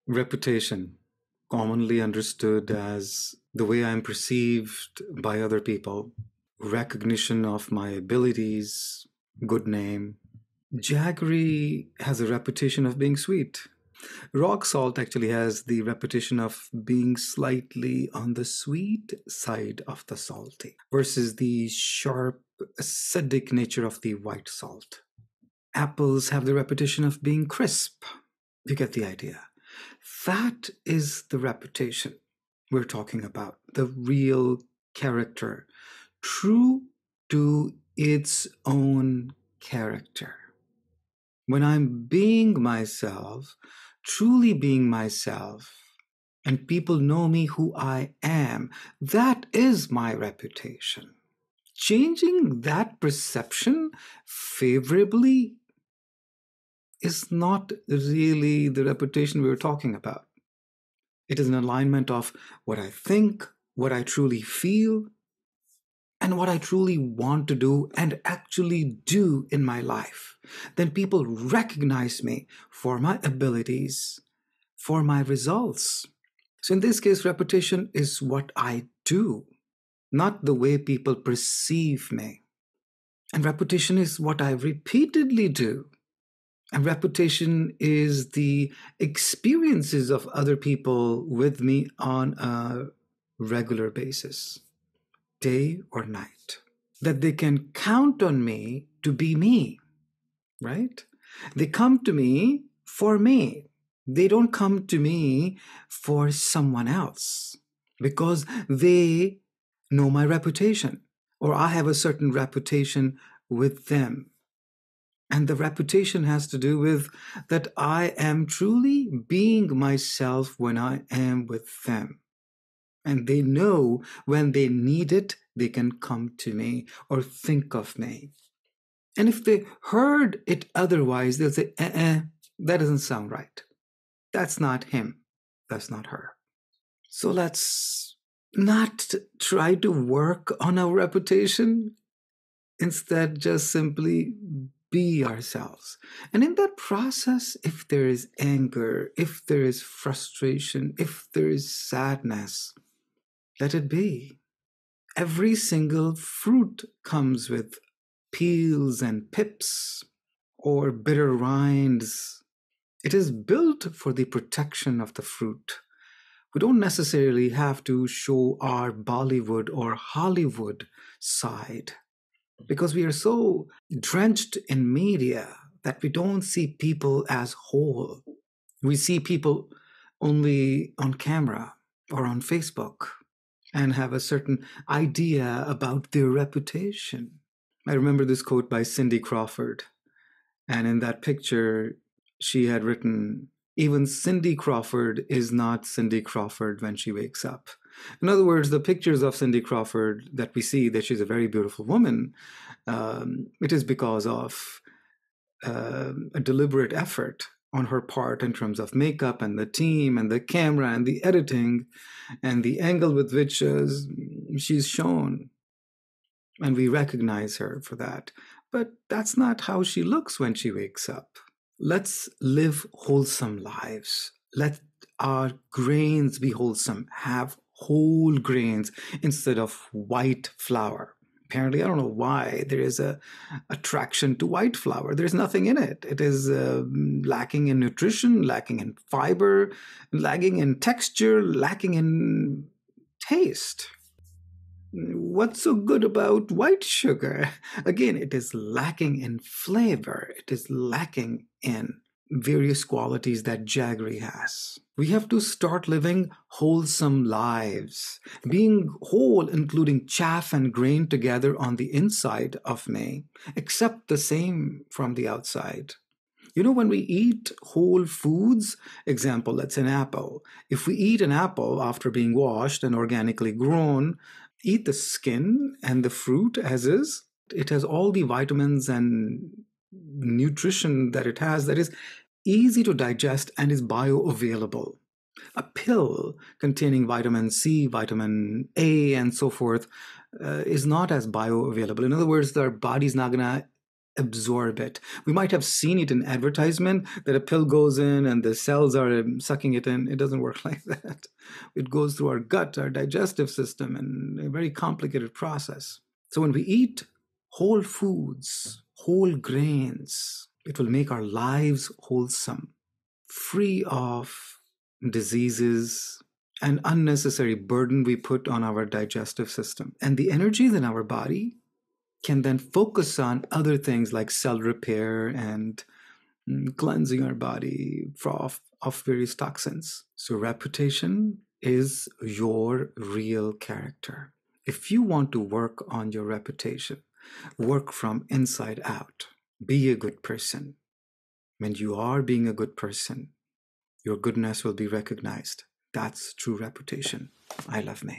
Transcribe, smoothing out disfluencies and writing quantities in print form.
Reputation, commonly understood as the way I'm perceived by other people, recognition of my abilities, good name. Jaggery has a reputation of being sweet. Rock salt actually has the reputation of being slightly on the sweet side of the salty versus the sharp, acidic nature of the white salt. Apples have the reputation of being crisp. You get the idea. That is the reputation we're talking about, the real character, true to its own character. When I'm being myself, truly being myself, and people know me who I am, that is my reputation. Changing that perception favorably is not really the reputation we were talking about. It is an alignment of what I think, what I truly feel, and what I truly want to do and actually do in my life. Then people recognize me for my abilities, for my results. So in this case, reputation is what I do, not the way people perceive me. And reputation is what I repeatedly do. And reputation is the experiences of other people with me on a regular basis, day or night. That they can count on me to be me, right? They come to me for me. They don't come to me for someone else because they know my reputation or I have a certain reputation with them. And the reputation has to do with that I am truly being myself when I am with them. And they know when they need it, they can come to me or think of me. And if they heard it otherwise, they'll say, that doesn't sound right. That's not him. That's not her. So let's not try to work on our reputation. Instead, just simply be ourselves. And in that process, if there is anger, if there is frustration, if there is sadness, let it be. Every single fruit comes with peels and pips or bitter rinds. It is built for the protection of the fruit. We don't necessarily have to show our Bollywood or Hollywood side because we are so drenched in media that we don't see people as whole. We see people only on camera or on Facebook and have a certain idea about their reputation. I remember this quote by Cindy Crawford. And in that picture, she had written, even Cindy Crawford is not Cindy Crawford when she wakes up. In other words, the pictures of Cindy Crawford that we see, that she's a very beautiful woman, it is because of a deliberate effort on her part in terms of makeup and the team and the camera and the editing and the angle with which she's shown. And we recognize her for that. But that's not how she looks when she wakes up. Let's live wholesome lives. Let our grains be wholesome. Have whole grains instead of white flour. Apparently, I don't know why there is a attraction to white flour. There's nothing in it. It is lacking in nutrition, lacking in fiber, lacking in texture, lacking in taste. What's so good about white sugar? Again, it is lacking in flavor. It is lacking in various qualities that jaggery has. We have to start living wholesome lives, being whole, including chaff and grain together on the inside of me, except the same from the outside. You know, when we eat whole foods, example, let's say an apple. If we eat an apple after being washed and organically grown, eat the skin and the fruit as is, it has all the vitamins and nutrition that it has that is easy to digest and is bioavailable. A pill containing vitamin C, vitamin A, and so forth is not as bioavailable. In other words, our body's not going to absorb it. We might have seen it in advertisement that a pill goes in and the cells are sucking it in. It doesn't work like that. It goes through our gut, our digestive system, and a very complicated process. So when we eat whole foods, whole grains, it will make our lives wholesome, free of diseases and unnecessary burden we put on our digestive system. And the energy in our body can then focus on other things like cell repair and cleansing our body of various toxins. So reputation is your real character. If you want to work on your reputation, work from inside out. Be a good person. When you are being a good person, your goodness will be recognized. That's true reputation. I love me.